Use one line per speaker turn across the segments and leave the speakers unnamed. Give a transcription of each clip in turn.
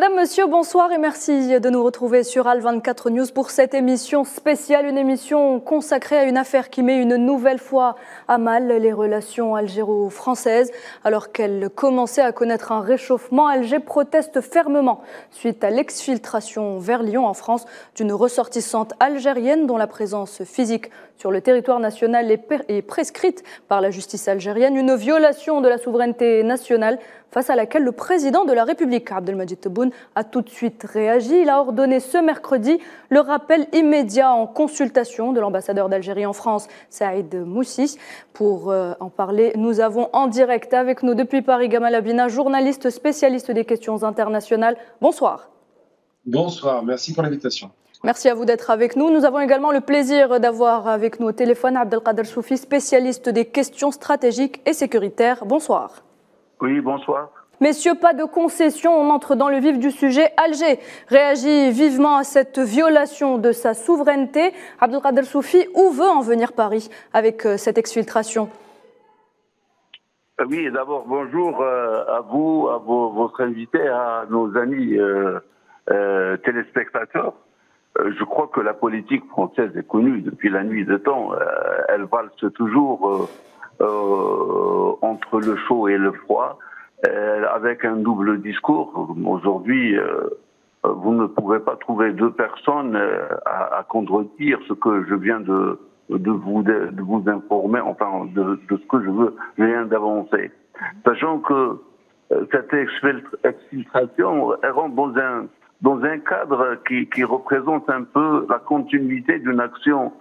Madame, Monsieur, bonsoir et merci de nous retrouver sur Al24 News pour cette émission spéciale, une émission consacrée à une affaire qui met une nouvelle fois à mal les relations algéro-françaises. Alors qu'elle commençait à connaître un réchauffement, Alger proteste fermement suite à l'exfiltration vers Lyon en France d'une ressortissante algérienne dont la présence physique sur le territoire national est prescrite par la justice algérienne, une violation de la souveraineté nationale face à laquelle le président de la République, Abdelmadjid Tebboune, a tout de suite réagi. Il a ordonné ce mercredi le rappel immédiat en consultation de l'ambassadeur d'Algérie en France, Saïd Moussi. Pour en parler, nous avons en direct avec nous depuis Paris Gamal Abina, journaliste spécialiste des questions internationales. Bonsoir.
Bonsoir, merci pour l'invitation.
Merci à vous d'être avec nous. Nous avons également le plaisir d'avoir avec nous au téléphone Abdelkader Choufi, spécialiste des questions stratégiques et sécuritaires. Bonsoir.
Oui, bonsoir.
Messieurs, pas de concession, on entre dans le vif du sujet. Alger réagit vivement à cette violation de sa souveraineté. Abdelkader Choufi, où veut en venir Paris avec cette exfiltration ?
Oui, d'abord, bonjour à vous, à votre invité, à nos amis téléspectateurs. Je crois que la politique française est connue depuis la nuit des temps. Elle valse toujours entre le chaud et le froid, avec un double discours. Aujourd'hui, vous ne pourrez pas trouver deux personnes à contredire ce que je viens de vous informer, enfin de ce que je viens d'avancer. Sachant que cette exfiltration rentre dans un cadre qui représente un peu la continuité d'une action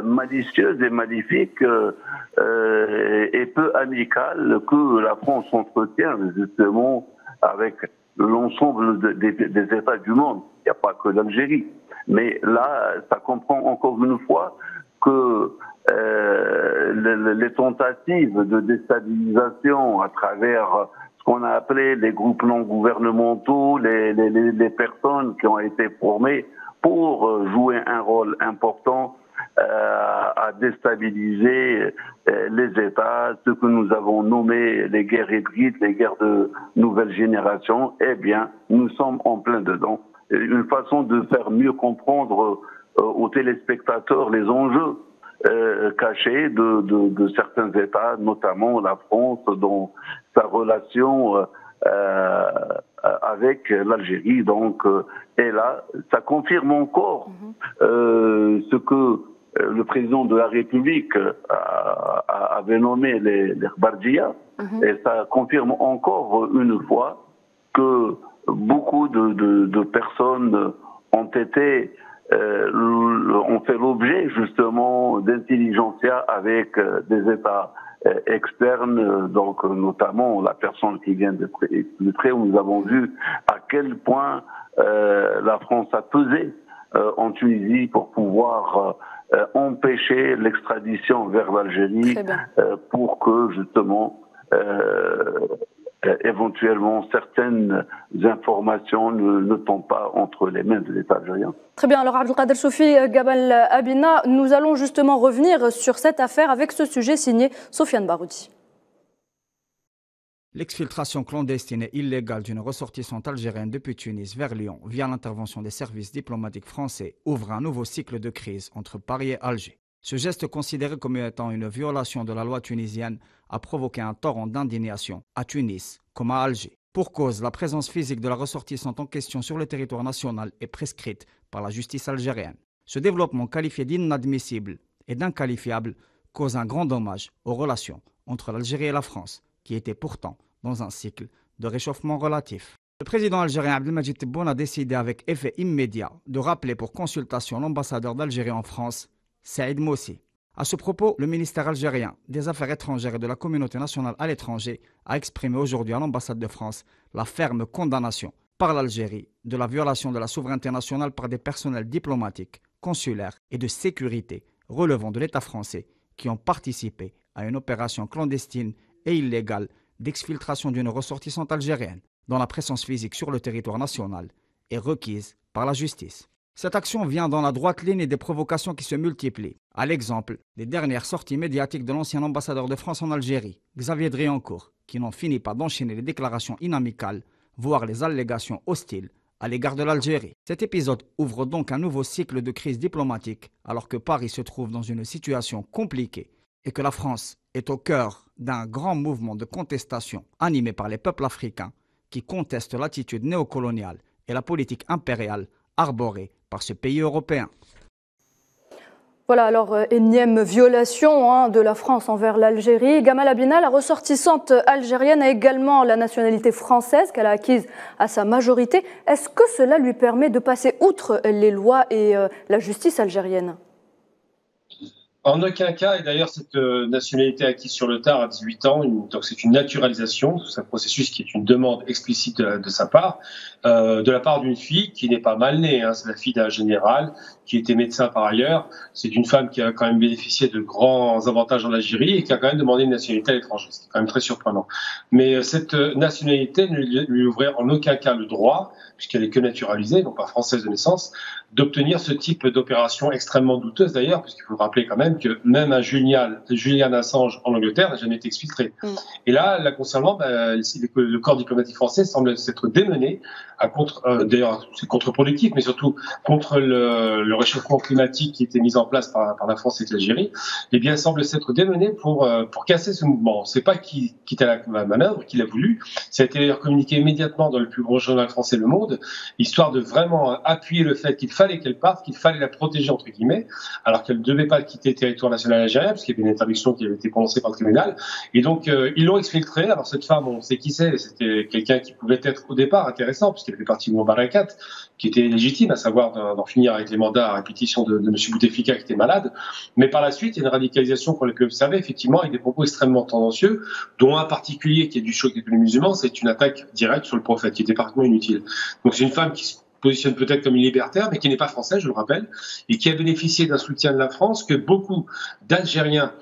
malicieuse et maléfique et peu amicale que la France entretient justement avec l'ensemble des États du monde. Il n'y a pas que l'Algérie. Mais là, ça comprend encore une fois que les tentatives de déstabilisation à travers ce qu'on a appelé les groupes non gouvernementaux, les personnes qui ont été formées pour jouer un rôle important à déstabiliser les États, ce que nous avons nommé les guerres hybrides, les guerres de nouvelle génération, eh bien, nous sommes en plein dedans. Une façon de faire mieux comprendre aux téléspectateurs les enjeux cachés de certains États, notamment la France, dans sa relation avec l'Algérie. Donc, et là, ça confirme encore ce que le président de la République avait nommé les Bardia, et ça confirme encore une fois que beaucoup de personnes ont fait l'objet justement d'intelligentsia avec des États externes, donc notamment la personne qui vient de près, où nous avons vu à quel point la France a pesé en Tunisie pour pouvoir empêcher l'extradition vers l'Algérie pour que justement éventuellement certaines informations ne tombent pas entre les mains de l'État algérien.
Très bien, alors Abdelkader Choufi, Gamal Abina, nous allons justement revenir sur cette affaire avec ce sujet signé Sofiane Baroudi.
L'exfiltration clandestine et illégale d'une ressortissante algérienne depuis Tunis vers Lyon via l'intervention des services diplomatiques français ouvre un nouveau cycle de crise entre Paris et Alger. Ce geste, considéré comme étant une violation de la loi tunisienne, a provoqué un torrent d'indignation à Tunis comme à Alger. Pour cause, la présence physique de la ressortissante en question sur le territoire national est prescrite par la justice algérienne. Ce développement, qualifié d'inadmissible et d'inqualifiable, cause un grand dommage aux relations entre l'Algérie et la France, qui étaient pourtant dans un cycle de réchauffement relatif. Le président algérien Abdelmadjid Tebboune a décidé avec effet immédiat de rappeler pour consultation l'ambassadeur d'Algérie en France, Saïd Moussi. À ce propos, le ministère algérien des Affaires étrangères et de la communauté nationale à l'étranger a exprimé aujourd'hui à l'ambassade de France la ferme condamnation par l'Algérie de la violation de la souveraineté nationale par des personnels diplomatiques, consulaires et de sécurité relevant de l'État français qui ont participé à une opération clandestine et illégale d'exfiltration d'une ressortissante algérienne dont la présence physique sur le territoire national est requise par la justice. Cette action vient dans la droite ligne des provocations qui se multiplient, à l'exemple des dernières sorties médiatiques de l'ancien ambassadeur de France en Algérie, Xavier Driancourt, qui n'ont fini pas d'enchaîner les déclarations inamicales, voire les allégations hostiles à l'égard de l'Algérie. Cet épisode ouvre donc un nouveau cycle de crise diplomatique alors que Paris se trouve dans une situation compliquée et que la France est au cœur d'un grand mouvement de contestation animé par les peuples africains qui contestent l'attitude néocoloniale et la politique impériale arborée par ce pays européen.
Voilà, alors énième violation de la France envers l'Algérie. Gamal Abina, la ressortissante algérienne, a également la nationalité française qu'elle a acquise à sa majorité. Est-ce que cela lui permet de passer outre les lois et la justice algérienne ?
En aucun cas, et d'ailleurs cette nationalité acquise sur le tard à 18 ans, donc c'est une naturalisation, c'est un processus qui est une demande explicite de sa part, de la part d'une fille qui n'est pas mal née, c'est la fille d'un général qui était médecin par ailleurs, c'est une femme qui a quand même bénéficié de grands avantages en Algérie et qui a quand même demandé une nationalité à l'étranger, c'est quand même très surprenant. Mais cette nationalité ne lui ouvrait en aucun cas le droit, puisqu'elle est que naturalisée, donc pas française de naissance, d'obtenir ce type d'opération extrêmement douteuse d'ailleurs, puisqu'il faut rappeler quand même que même un Julian Assange en Angleterre n'a jamais été exfiltré. Et là concernant, le corps diplomatique français semble s'être démené d'ailleurs c'est contre-productif, mais surtout contre le réchauffement climatique qui était mis en place par la France et l'Algérie, eh bien semble s'être démené pour casser ce mouvement. C'est pas qui quitte à la manœuvre, qu'il a voulu. Ça a été d'ailleurs communiqué immédiatement dans le plus gros journal français Le Monde, histoire de vraiment appuyer le fait qu'il fallait qu'elle parte, qu'il fallait la protéger entre guillemets, alors qu'elle ne devait pas quitter le territoire national algérien, parce qu'il y avait une interdiction qui avait été prononcée par le tribunal. Et donc ils l'ont exfiltrée. Alors cette femme, on sait qui c'est. C'était quelqu'un qui pouvait être au départ intéressant, puisqu'elle fait partie du Moubarak, qui était légitime, à savoir d'en finir avec les mandats à répétition de M. Bouteflika qui était malade. Mais par la suite, il y a une radicalisation qu'on a pu observer, effectivement, avec des propos extrêmement tendancieux, dont un particulier qui est du choc des musulmans, c'est une attaque directe sur le prophète, qui était parfaitement inutile. Donc c'est une femme qui se positionne peut-être comme une libertaire, mais qui n'est pas française, je le rappelle, et qui a bénéficié d'un soutien de la France que beaucoup d'Algériens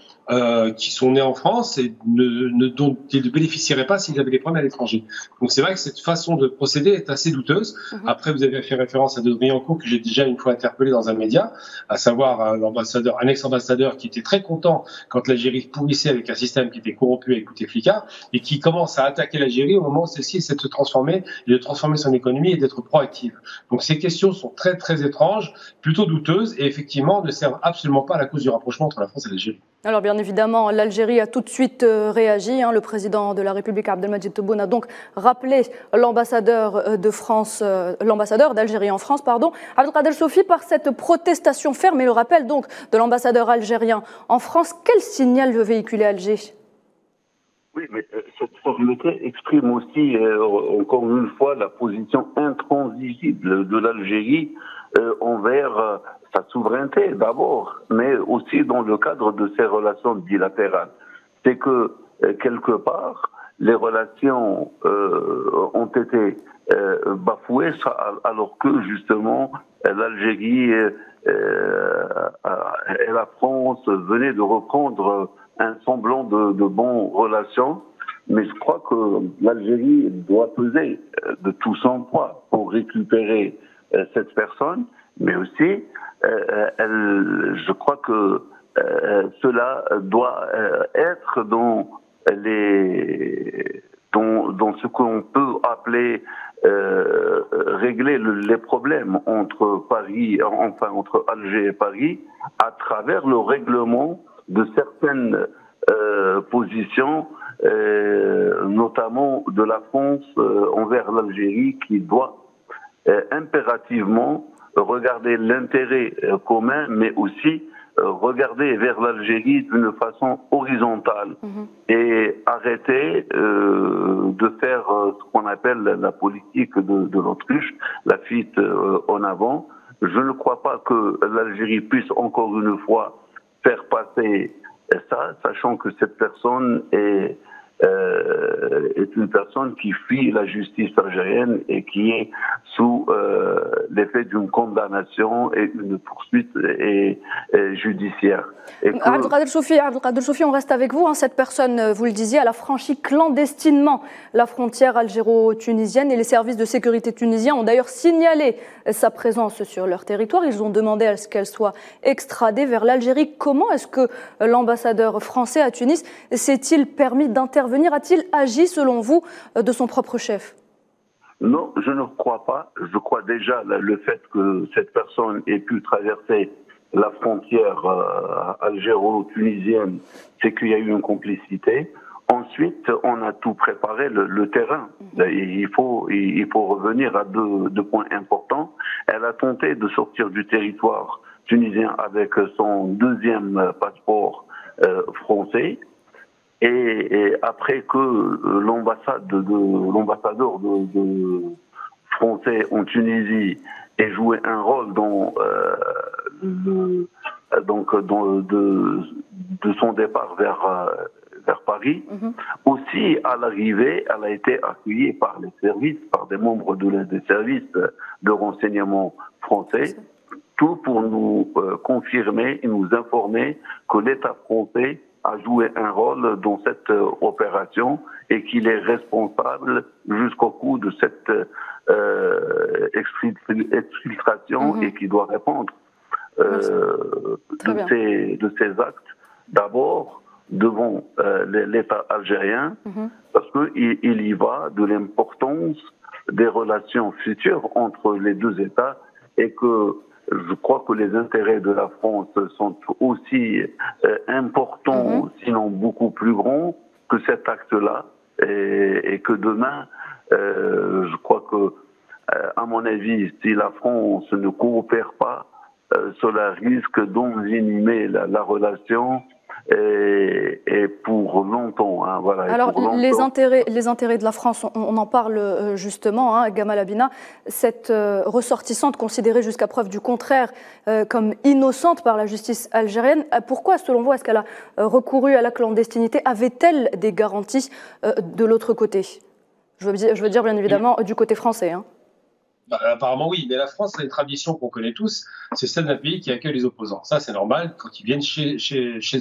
qui sont nés en France et dont ils ne bénéficieraient pas s'ils avaient des problèmes à l'étranger. Donc c'est vrai que cette façon de procéder est assez douteuse. Après, vous avez fait référence à De Driancourt, que j'ai déjà une fois interpellé dans un média, à savoir un ex-ambassadeur qui était très content quand l'Algérie pourrissait avec un système qui était corrompu avec Bouteflika et qui commence à attaquer l'Algérie au moment où celle-ci essaie de se transformer et de transformer son économie et d'être proactive. Donc ces questions sont très très étranges, plutôt douteuses et effectivement ne servent absolument pas à la cause du rapprochement entre la France et l'Algérie.
Alors bien évidemment, l'Algérie a tout de suite réagi. Le président de la République, Abdelmadjid Tebboune, a donc rappelé l'ambassadeur d'Algérie en France, Abdelkader Choufi, par cette protestation ferme et le rappel donc de l'ambassadeur algérien en France. Quel signal veut véhiculer Alger ?
Oui, mais cette fermeté exprime aussi, encore une fois, la position intransigible de l'Algérie envers sa souveraineté d'abord, mais aussi dans le cadre de ses relations bilatérales. C'est que, quelque part, les relations ont été bafouées alors que, justement, l'Algérie et la France venaient de reprendre un semblant de bonnes relations. Mais je crois que l'Algérie doit peser de tout son poids pour récupérer cette personne, mais aussi je crois que cela doit être dans ce qu'on peut appeler régler les problèmes entre Alger et Paris à travers le règlement de certaines positions, notamment de la France envers l'Algérie, qui doit impérativement regarder l'intérêt commun, mais aussi regarder vers l'Algérie d'une façon horizontale et arrêter de faire ce qu'on appelle la politique de l'autruche, la fuite en avant. Je ne crois pas que l'Algérie puisse encore une fois faire passer ça, sachant que cette personne est une personne qui fuit la justice algérienne et qui est sous l'effet d'une condamnation et une poursuite judiciaire.
Abdelkader Choufi, on reste avec vous. Cette personne, vous le disiez, elle a franchi clandestinement la frontière algéro-tunisienne et les services de sécurité tunisiens ont d'ailleurs signalé sa présence sur leur territoire. Ils ont demandé à ce qu'elle soit extradée vers l'Algérie. Comment est-ce que l'ambassadeur français à Tunis s'est-il permis d'intervenir? A-t-il agi, selon vous, de son propre chef?
Non, je ne crois pas. Je crois déjà le fait que cette personne ait pu traverser la frontière algéro-tunisienne, c'est qu'il y a eu une complicité. Ensuite, on a tout préparé, le terrain. Il faut revenir à deux points importants. Elle a tenté de sortir du territoire tunisien avec son deuxième passeport français. Et après que l'ambassadeur français en Tunisie ait joué un rôle dans de son départ vers Paris, aussi à l'arrivée, elle a été accueillie par les services, par des membres des services de renseignement français, tout pour nous confirmer et nous informer que l'État français a joué un rôle dans cette opération et qu'il est responsable jusqu'au bout de cette exfiltration et qu'il doit répondre de ces actes d'abord devant l'État algérien parce qu'il y va de l'importance des relations futures entre les deux États et que je crois que les intérêts de la France sont aussi importants, sinon beaucoup plus grands que cet acte-là, et que demain, je crois que, à mon avis, si la France ne coopère pas, cela risque d'envenimer la relation. Et pour longtemps, hein, voilà.
Alors, les intérêts de la France, on en parle justement, hein, Gamal Abina, cette ressortissante considérée jusqu'à preuve du contraire comme innocente par la justice algérienne. Pourquoi, selon vous, est-ce qu'elle a recouru à la clandestinité? Avait-elle des garanties de l'autre côté? Je veux dire, bien évidemment, du côté français. Hein.
Apparemment oui, mais la France a une tradition qu'on connaît tous, c'est celle d'un pays qui accueille les opposants. Ça c'est normal quand ils viennent chez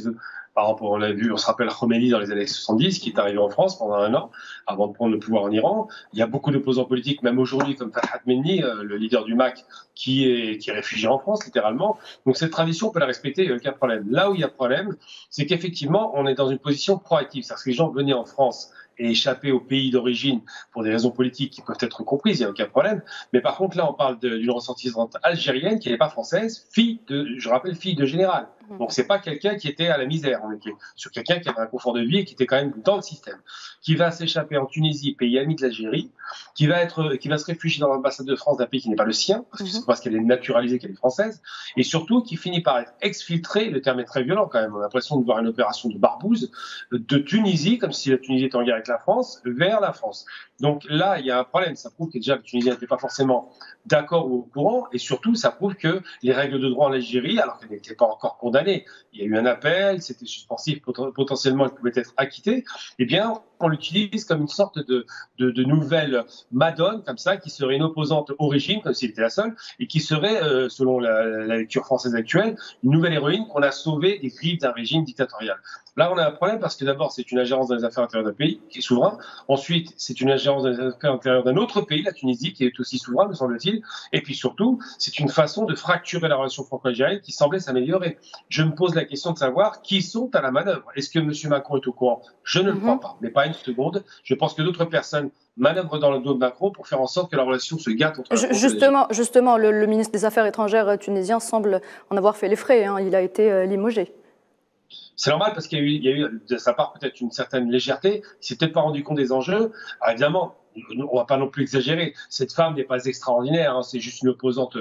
eux. Par exemple, on l'a vu, on se rappelle Khomeini dans les années 70 qui est arrivé en France pendant 1 an avant de prendre le pouvoir en Iran. Il y a beaucoup d'opposants politiques, même aujourd'hui, comme Farhat Menni, le leader du MAC, qui est réfugié en France littéralement. Donc cette tradition, on peut la respecter, il n'y a aucun problème. Là où il y a problème, c'est qu'effectivement, on est dans une position proactive. C'est-à-dire que les gens venaient en France et échapper au pays d'origine pour des raisons politiques qui peuvent être comprises, il n'y a aucun problème. Mais par contre, là, on parle d'une ressortissante algérienne qui n'est pas française, fille de général. Donc, c'est pas quelqu'un qui était à la misère. On était sur quelqu'un qui avait un confort de vie et qui était quand même dans le système. Qui va s'échapper en Tunisie, pays ami de l'Algérie, qui va se réfugier dans l'ambassade de France d'un pays qui n'est pas le sien, parce que c'est parce qu'elle est naturalisée qu'elle est française, et surtout qui finit par être exfiltrée, le terme est très violent quand même, on a l'impression de voir une opération de barbouze, de Tunisie, comme si la Tunisie était en guerre avec la France, vers la France. Donc là, il y a un problème, ça prouve que déjà le Tunisien n'était pas forcément d'accord ou au courant, et surtout, ça prouve que les règles de droit en Algérie, alors qu'elle n'était pas encore condamnée, il y a eu un appel, c'était suspensif, potentiellement elle pouvait être acquittée, eh bien, on l'utilise comme une sorte de nouvelle Madone, comme ça, qui serait une opposante au régime, comme s'il était la seule, et qui serait, selon la lecture française actuelle, une nouvelle héroïne qu'on a sauvée des griffes d'un régime dictatorial. Là, on a un problème parce que d'abord, c'est une ingérence dans les affaires intérieures d'un pays qui est souverain. Ensuite, c'est une ingérence dans les affaires intérieures d'un autre pays, la Tunisie, qui est aussi souverain, me semble-t-il. Et puis surtout, c'est une façon de fracturer la relation franco-algérienne qui semblait s'améliorer. Je me pose la question de savoir qui sont à la manœuvre. Est-ce que M. Macron est au courant? Je ne le crois pas, mais pas une seconde. Je pense que d'autres personnes manœuvrent dans le dos de Macron pour faire en sorte que la relation se gâte entre la France et l'Algérie.
Justement, le ministre des Affaires étrangères tunisien semble en avoir fait les frais. Hein. Il a été limogé.
C'est normal parce qu'il y a eu de sa part peut-être une certaine légèreté. Il s'est peut-être pas rendu compte des enjeux. Alors évidemment, on va pas non plus exagérer. Cette femme n'est pas extraordinaire. Hein. C'est juste une opposante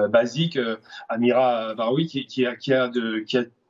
basique, Amira Baroui, qui a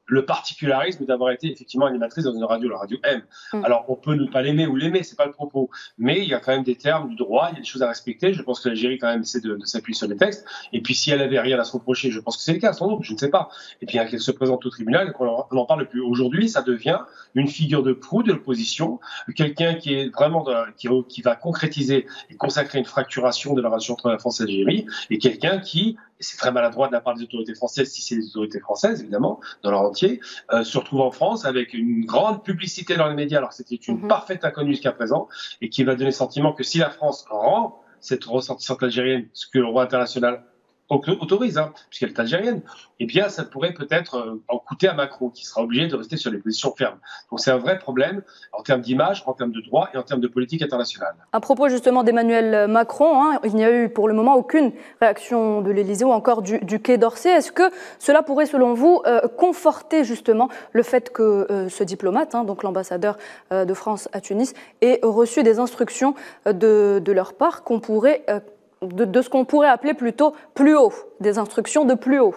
le particularisme d'avoir été effectivement animatrice dans une radio, la radio M. Alors, on peut ne pas l'aimer ou l'aimer, c'est pas le propos. Mais il y a quand même des termes du droit, il y a des choses à respecter. Je pense que l'Algérie, quand même, essaie de s'appuyer sur les textes. Et puis, si elle avait rien à se reprocher, je pense que c'est le cas, sans doute, je ne sais pas. Et puis, qu'elle se présente au tribunal et qu'on n'en parle plus. Aujourd'hui, ça devient une figure de proue de l'opposition, quelqu'un qui est vraiment qui va concrétiser et consacrer une fracturation de la relation entre la France et l'Algérie, et quelqu'un qui, et c'est très maladroit de la part des autorités françaises, si c'est les autorités françaises, évidemment, dans leur entier, se retrouve en France avec une grande publicité dans les médias, alors que c'était une parfaite inconnue jusqu'à présent, et qui va donner le sentiment que si la France rend cette ressortissante algérienne, ce que le droit international autorise, puisqu'elle est algérienne, eh bien, ça pourrait peut-être en coûter à Macron, qui sera obligé de rester sur les positions fermes. Donc c'est un vrai problème en termes d'image, en termes de droit et en termes de politique internationale.
À propos justement d'Emmanuel Macron, il n'y a eu pour le moment aucune réaction de l'Élysée ou encore du Quai d'Orsay. Est-ce que cela pourrait, selon vous, conforter justement le fait que ce diplomate, donc l'ambassadeur de France à Tunis, ait reçu des instructions de leur part qu'on pourrait de ce qu'on pourrait appeler plutôt plus haut, des instructions de plus haut?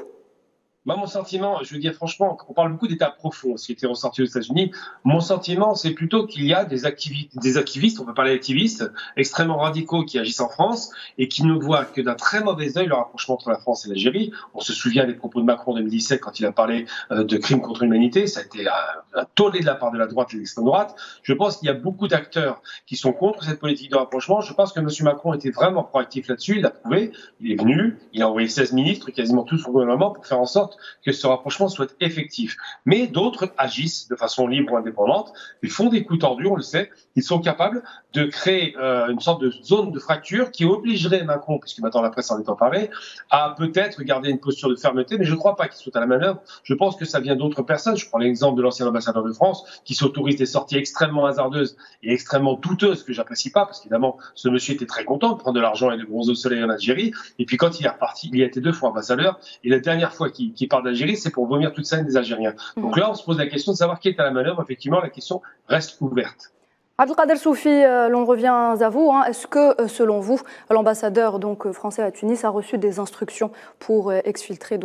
Moi, mon sentiment, je veux dire franchement, on parle beaucoup d'états profonds, ce qui était ressorti aux États-Unis. Mon sentiment, c'est plutôt qu'il y a des activistes, on peut parler d'activistes, extrêmement radicaux qui agissent en France et qui ne voient que d'un très mauvais œil le rapprochement entre la France et l'Algérie. On se souvient des propos de Macron en 2017 quand il a parlé de crimes contre l'humanité. Ça a été un tollé de la part de la droite et de l'extrême droite. Je pense qu'il y a beaucoup d'acteurs qui sont contre cette politique de rapprochement. Je pense que M. Macron était vraiment proactif là-dessus. Il l'a prouvé. Il est venu. Il a envoyé 16 ministres, quasiment tout son gouvernement, pour faire en sorte que ce rapprochement soit effectif. Mais d'autres agissent de façon libre ou indépendante. Ils font des coups tordus, on le sait. Ils sont capables de créer une sorte de zone de fracture qui obligerait Macron, puisque maintenant la presse en est emparée, à peut-être garder une posture de fermeté. Mais je ne crois pas qu'il soit à la manœuvre. Je pense que ça vient d'autres personnes. Je prends l'exemple de l'ancien ambassadeur de France qui s'autorise des sorties extrêmement hasardeuses et extrêmement douteuses que j'apprécie pas, parce qu'évidemment, ce monsieur était très content de prendre de l'argent et de bronzer au soleil en Algérie. Et puis quand il est reparti, il y a été 2 fois ambassadeur. Et la dernière fois qu'il part d'Algérie, c'est pour vomir toute ça des Algériens. Donc là, on se pose la question de savoir qui est à la manœuvre. Effectivement, la question reste ouverte.
Abdelkader Choufi, l'on revient à vous. Est-ce que, selon vous, l'ambassadeur français à Tunis a reçu des instructions pour exfiltrer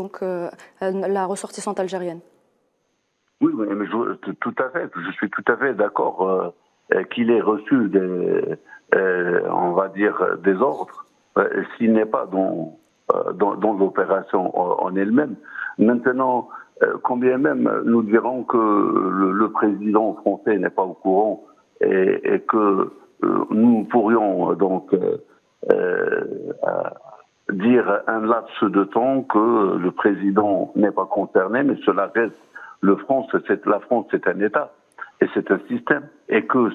la ressortissante algérienne?
Oui, mais tout à fait. Je suis tout à fait d'accord qu'il ait reçu on va dire, des ordres, s'il n'est pas dans l'opération en elle-même. Maintenant, quand bien même nous dirons que le président français n'est pas au courant et que nous pourrions donc dire un laps de temps que le président n'est pas concerné, mais cela reste la France, c'est un État et c'est un système, et que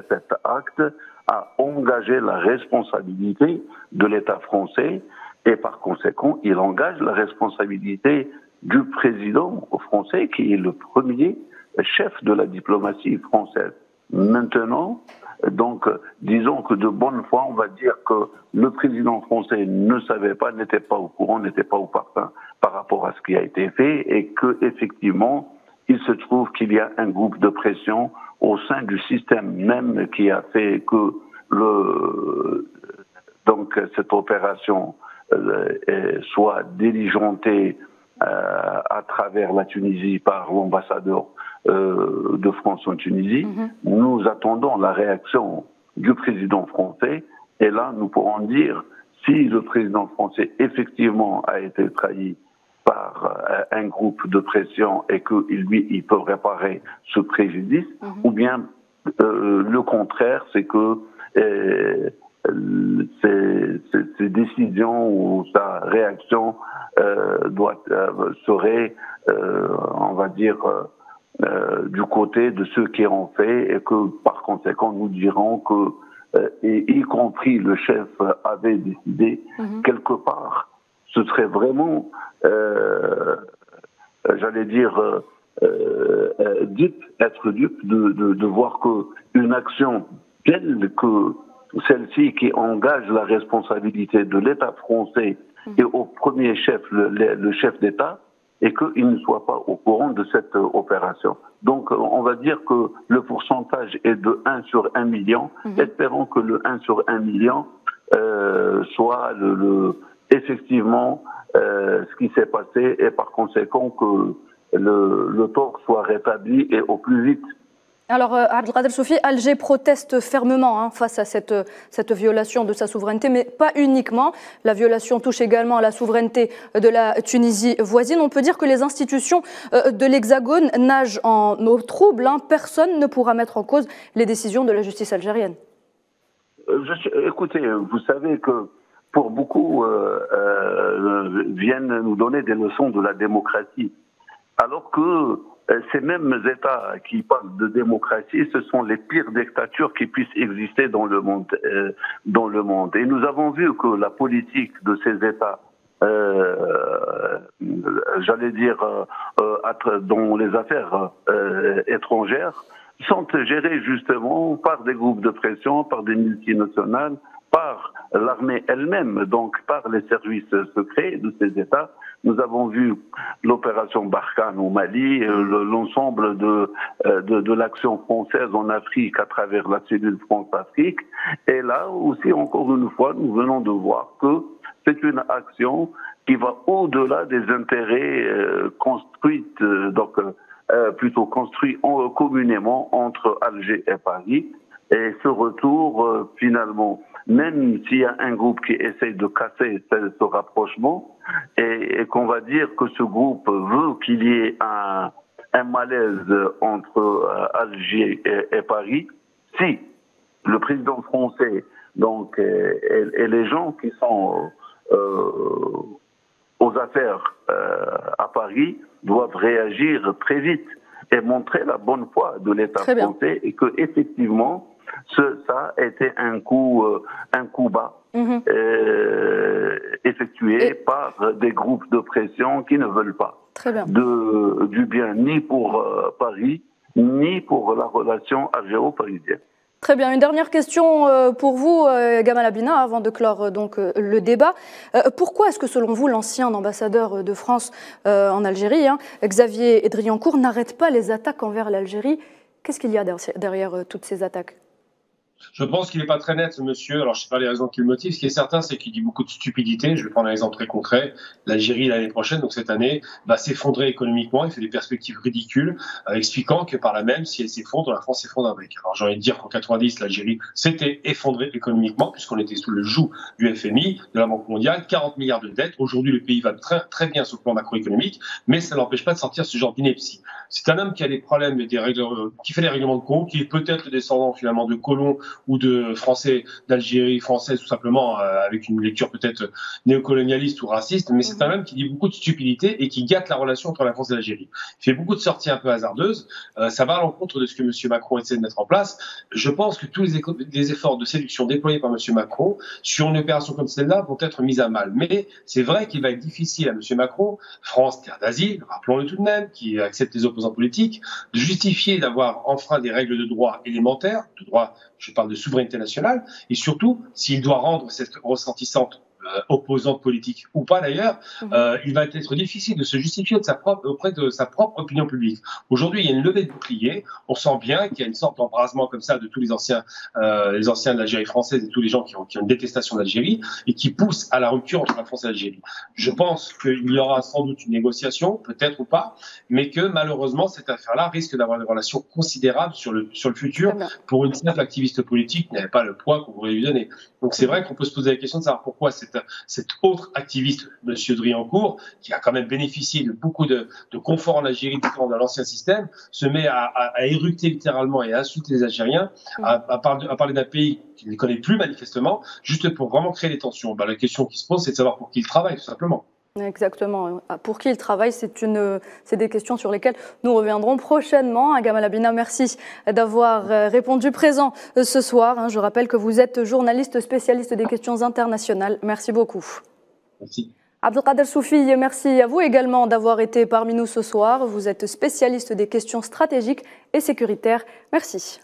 cet acte a engagé la responsabilité de l'État français, et par conséquent, il engage la responsabilité du président français, qui est le premier chef de la diplomatie française. Maintenant, donc, disons que de bonne foi, on va dire que le président français ne savait pas, n'était pas au courant, n'était pas au parfum par rapport à ce qui a été fait, et que effectivement, il se trouve qu'il y a un groupe de pression au sein du système même qui a fait que cette opération soit diligentée à travers la Tunisie par l'ambassadeur de France en Tunisie. Nous attendons la réaction du président français, et là nous pourrons dire si le président français effectivement a été trahi par un groupe de pression et que lui il peut réparer ce préjudice, ou bien le contraire, c'est que ses décisions ou sa réaction serait, on va dire, du côté de ceux qui ont fait, et que par conséquent nous dirons que, y compris le chef avait décidé quelque part. Ce serait vraiment, j'allais dire, être dupe de voir qu'une action telle que celle-ci, qui engage la responsabilité de l'État français et au premier chef, le chef d'État, et qu'il ne soit pas au courant de cette opération. Donc on va dire que le pourcentage est de 1 sur 1 million. Espérons que le 1 sur 1 million soit effectivement ce qui s'est passé, et par conséquent que le tort soit rétabli et au plus vite.
Alors, Abdelkader Choufi, Alger proteste fermement face à cette violation de sa souveraineté, mais pas uniquement. La violation touche également à la souveraineté de la Tunisie voisine. On peut dire que les institutions de l'Hexagone nagent en eau trouble. Personne ne pourra mettre en cause les décisions de la justice algérienne.
Écoutez, vous savez que pour beaucoup viennent nous donner des leçons de la démocratie, alors que ces mêmes États qui parlent de démocratie, ce sont les pires dictatures qui puissent exister dans le monde. Et nous avons vu que la politique de ces États j'allais dire, dans les affaires étrangères, sont gérées justement par des groupes de pression, par des multinationales, par l'armée elle-même, donc par les services secrets de ces États. Nous avons vu l'opération Barkhane au Mali, l'ensemble de l'action française en Afrique à travers la cellule France-Afrique. Et là aussi, encore une fois, nous venons de voir que c'est une action qui va au-delà des intérêts construits communément entre Alger et Paris. Et ce retour, finalement, même s'il y a un groupe qui essaye de casser ce rapprochement, et qu'on va dire que ce groupe veut qu'il y ait un malaise entre Alger et Paris, si le président français donc, et les gens qui sont aux affaires à Paris doivent réagir très vite et montrer la bonne foi de l'État français et que effectivement ça a été un coup bas effectué par des groupes de pression qui ne veulent pas du bien ni pour Paris ni pour la relation algéro-parisienne.
Très bien. Une dernière question pour vous, Gamal Abina, avant de clore donc le débat. Pourquoi est-ce que, selon vous, l'ancien ambassadeur de France en Algérie, Xavier Driancourt, n'arrête pas les attaques envers l'Algérie? Qu'est-ce qu'il y a derrière toutes ces attaques?
Je pense qu'il n'est pas très net, ce monsieur. Alors, je ne sais pas les raisons qui le motivent. Ce qui est certain, c'est qu'il dit beaucoup de stupidité. Je vais prendre un exemple très concret. L'Algérie, l'année prochaine, donc cette année, va s'effondrer économiquement. Il fait des perspectives ridicules, expliquant que par là même, si elle s'effondre, la France s'effondre avec. Alors, j'ai envie de dire qu'en 90, l'Algérie s'était effondrée économiquement, puisqu'on était sous le joug du FMI, de la Banque mondiale, 40 milliards de dettes. Aujourd'hui, le pays va très, très bien sur le plan macroéconomique, mais ça n'empêche pas de sortir ce genre d'ineptie. C'est un homme qui a des problèmes, qui fait des règlements de compte, qui est peut-être le descendant finalement de colons ou de Français d'Algérie française, tout simplement avec une lecture peut-être néocolonialiste ou raciste, mais c'est un homme qui dit beaucoup de stupidité et qui gâte la relation entre la France et l'Algérie. Il fait beaucoup de sorties un peu hasardeuses, ça va à l'encontre de ce que M. Macron essaie de mettre en place. Je pense que tous les efforts de séduction déployés par M. Macron sur une opération comme celle-là vont être mis à mal. Mais c'est vrai qu'il va être difficile à M. Macron, France, terre d'asile, rappelons-le tout de même, qui accepte les opposants politiques, de justifier d'avoir enfreint des règles de droit élémentaires, de droit, je parle de souveraineté nationale, et surtout, s'il doit rendre cette ressentissante opposante politique ou pas d'ailleurs, il va être difficile de se justifier auprès de sa propre opinion publique. Aujourd'hui, il y a une levée de bouclier. On sent bien qu'il y a une sorte d'embrasement comme ça de tous les anciens de l'Algérie française et tous les gens qui ont une détestation d'Algérie et qui poussent à la rupture entre la France et l'Algérie. Je pense qu'il y aura sans doute une négociation, peut-être ou pas, mais que malheureusement cette affaire-là risque d'avoir des relations considérables sur le futur pour une simple activiste politique qui n'avait pas le poids qu'on voudrait lui donner. Donc c'est vrai qu'on peut se poser la question de savoir pourquoi cet autre activiste, M. Driancourt, qui a quand même bénéficié de beaucoup de confort en Algérie différent de l'ancien système, se met à éructer littéralement et à insulter les Algériens, à parler d'un pays qu'il ne connaît plus manifestement, juste pour vraiment créer des tensions. La question qui se pose, c'est de savoir pour qui il travaille, tout simplement.
Exactement. Pour qui il travaille, c'est des questions sur lesquelles nous reviendrons prochainement. Gamal Abina, merci d'avoir répondu présent ce soir. Je rappelle que vous êtes journaliste spécialiste des questions internationales. Merci beaucoup.
Merci.
Abdelkader Soufi, merci à vous également d'avoir été parmi nous ce soir. Vous êtes spécialiste des questions stratégiques et sécuritaires. Merci.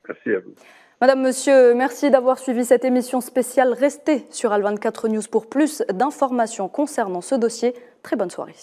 Merci à vous.
Madame, Monsieur, merci d'avoir suivi cette émission spéciale. Restez sur Al24 News pour plus d'informations concernant ce dossier. Très bonne soirée.